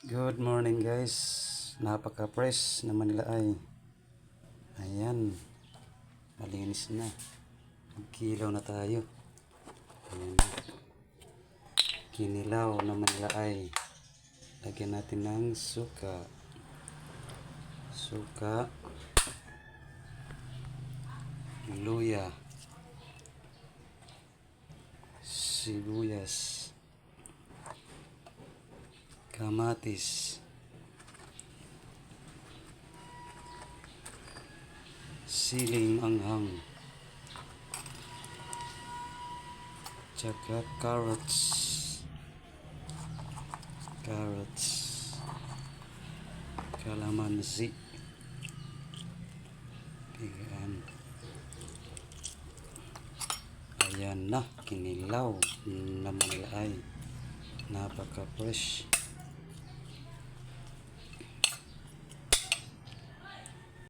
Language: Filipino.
Good morning guys. Napaka-fresh naman nila ay. Ayan. Malinis na. Magkilaw na tayo. Ayan. Kinilaw naman nila ay. Lagyan natin ng suka. Suka. Luya. Sibuyas. Kamatis, siling anghang, tsaka carrots, kalamansi. Ayan na, kinilaw naman nila ay napaka-fresh.